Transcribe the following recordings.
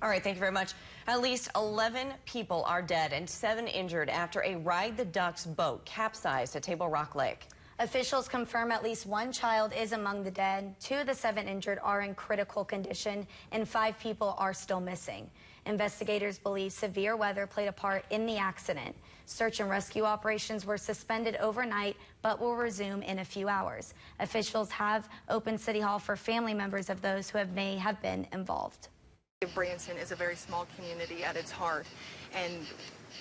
All right, thank you very much. At least 11 people are dead and 7 injured after a Ride the Ducks boat capsized at Table Rock Lake. Officials confirm at least 1 child is among the dead. 2 of the 7 injured are in critical condition, and 5 people are still missing. Investigators believe severe weather played a part in the accident. Search and rescue operations were suspended overnight, but will resume in a few hours. Officials have opened City Hall for family members of those who may have been involved. Branson is a very small community at its heart, and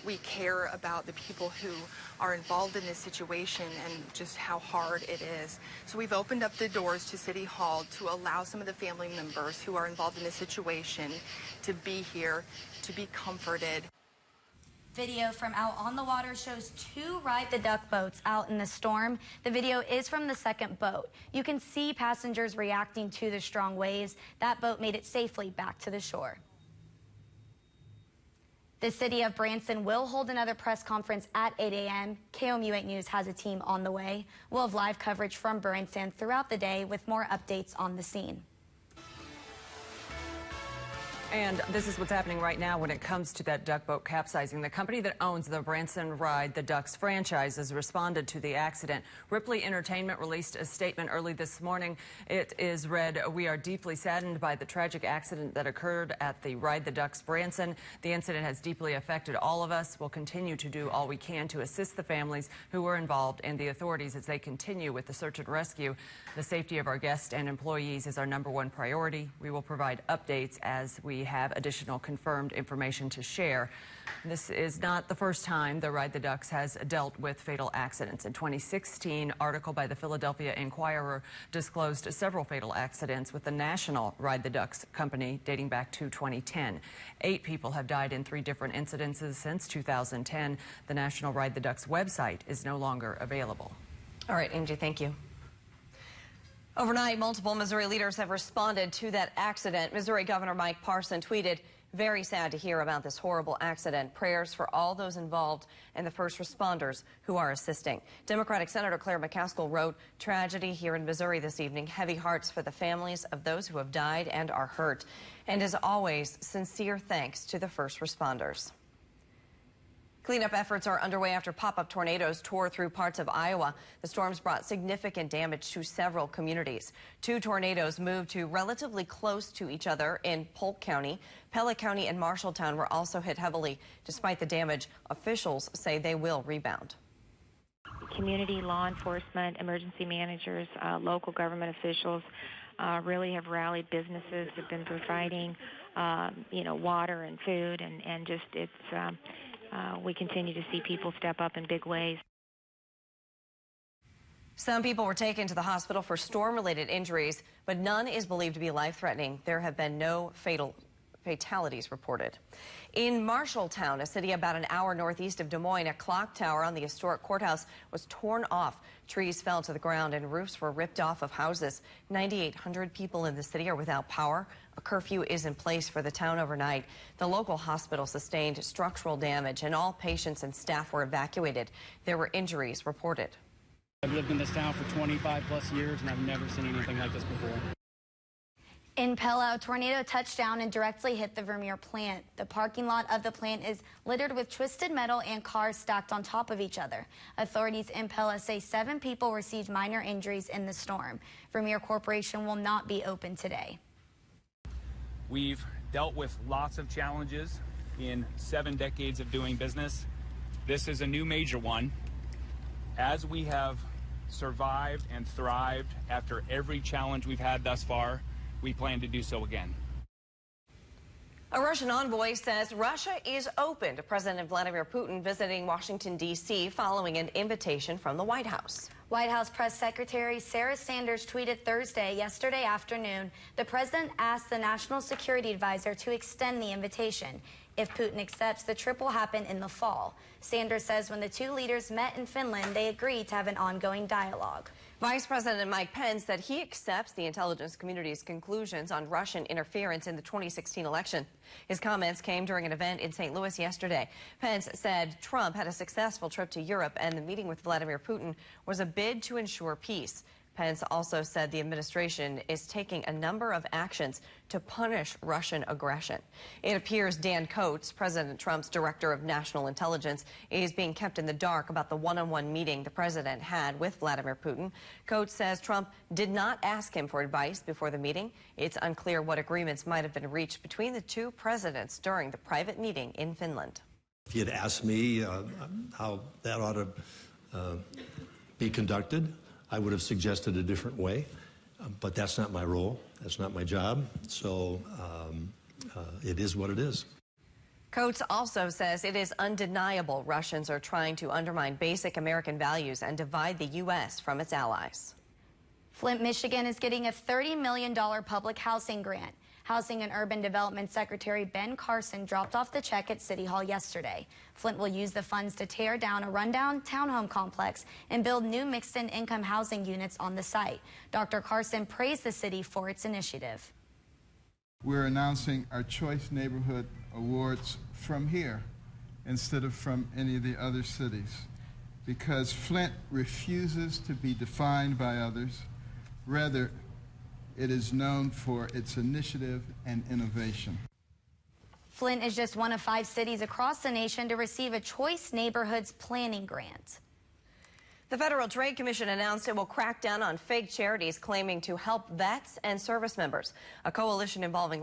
we care about the people who are involved in this situation and just how hard it is. So we've opened up the doors to City Hall to allow some of the family members who are involved in this situation to be here, to be comforted. Video from out on the water shows 2 Ride the Duck boats out in the storm. The video is from the second boat. You can see passengers reacting to the strong waves. That boat made it safely back to the shore. The city of Branson will hold another press conference at 8 a.m. KOMU 8 News has a team on the way. We'll have live coverage from Branson throughout the day with more updates on the scene. And this is what's happening right now when it comes to that duck boat capsizing. The company that owns the Branson Ride the Ducks franchise has responded to the accident. Ripley Entertainment released a statement early this morning. It is read, "We are deeply saddened by the tragic accident that occurred at the Ride the Ducks Branson. The incident has deeply affected all of us. We'll continue to do all we can to assist the families who were involved and the authorities as they continue with the search and rescue. The safety of our guests and employees is our #1 priority. We will provide updates as we have additional confirmed information to share." This is not the first time the Ride the Ducks has dealt with fatal accidents. In 2016, an article by the Philadelphia Inquirer disclosed several fatal accidents with the national Ride the Ducks company dating back to 2010. 8 people have died in 3 different incidences since 2010. The National Ride the Ducks website is no longer available. All right, Angie, thank you. Overnight, multiple Missouri leaders have responded to that accident. Missouri Governor Mike Parson tweeted, "Very sad to hear about this horrible accident. Prayers for all those involved and the first responders who are assisting." Democratic Senator Claire McCaskill wrote, "Tragedy here in Missouri this evening. Heavy hearts for the families of those who have died and are hurt. And as always, sincere thanks to the first responders." Cleanup efforts are underway after pop-up tornadoes tore through parts of Iowa. The storms brought significant damage to several communities. 2 tornadoes moved to relatively close to each other in Polk County. Pella County and Marshalltown were also hit heavily. Despite the damage, officials say they will rebound. Community, law enforcement, emergency managers, local government officials really have rallied. Businesses have been providing, water and food, and just we continue to see people step up in big ways. Some people were taken to the hospital for storm-related injuries, but none is believed to be life-threatening. There have been no fatalities reported. In Marshalltown, a city about an hour northeast of Des Moines, a clock tower on the historic courthouse was torn off. Trees fell to the ground and roofs were ripped off of houses. 9,800 people in the city are without power. A curfew is in place for the town overnight. The local hospital sustained structural damage and all patients and staff were evacuated. There were injuries reported. I've lived in this town for 25+ years and I've never seen anything like this before. In Pella, a tornado touched down and directly hit the Vermeer plant. The parking lot of the plant is littered with twisted metal and cars stacked on top of each other. Authorities in Pella say 7 people received minor injuries in the storm. Vermeer Corporation will not be open today. We've dealt with lots of challenges in 7 decades of doing business. This is a new major one. As we have survived and thrived after every challenge we've had thus far, we plan to do so again. A Russian envoy says Russia is open to President Vladimir Putin visiting Washington, D.C. following an invitation from the White House. White House Press Secretary Sarah Sanders tweeted yesterday afternoon, the president asked the National Security Advisor to extend the invitation. If Putin accepts, the trip will happen in the fall. Sanders says when the 2 leaders met in Finland, they agreed to have an ongoing dialogue. Vice President Mike Pence said he accepts the intelligence community's conclusions on Russian interference in the 2016 election. His comments came during an event in St. Louis yesterday. Pence said Trump had a successful trip to Europe and the meeting with Vladimir Putin was a bid to ensure peace. Pence also said the administration is taking a number of actions to punish Russian aggression. It appears Dan Coats, President Trump's director of national intelligence, is being kept in the dark about the one-on-one meeting the president had with Vladimir Putin. Coats says Trump did not ask him for advice before the meeting. It's unclear what agreements might have been reached between the two presidents during the private meeting in Finland. If you had asked me how that ought to be conducted, I would have suggested a different way, but that's not my role. That's not my job. So it is what it is. Coats also says it is undeniable Russians are trying to undermine basic American values and divide the U.S. from its allies. Flint, Michigan is getting a $30 million public housing grant. Housing and Urban Development Secretary Ben Carson dropped off the check at City Hall yesterday. Flint will use the funds to tear down a rundown townhome complex and build new mixed-income housing units on the site. Dr. Carson praised the city for its initiative. We're announcing our Choice Neighborhood Awards from here instead of from any of the other cities, because Flint refuses to be defined by others. Rather, it is known for its initiative and innovation. Flint is just one of 5 cities across the nation to receive a Choice Neighborhoods Planning Grant. The Federal Trade Commission announced it will crack down on fake charities claiming to help vets and service members. A coalition involving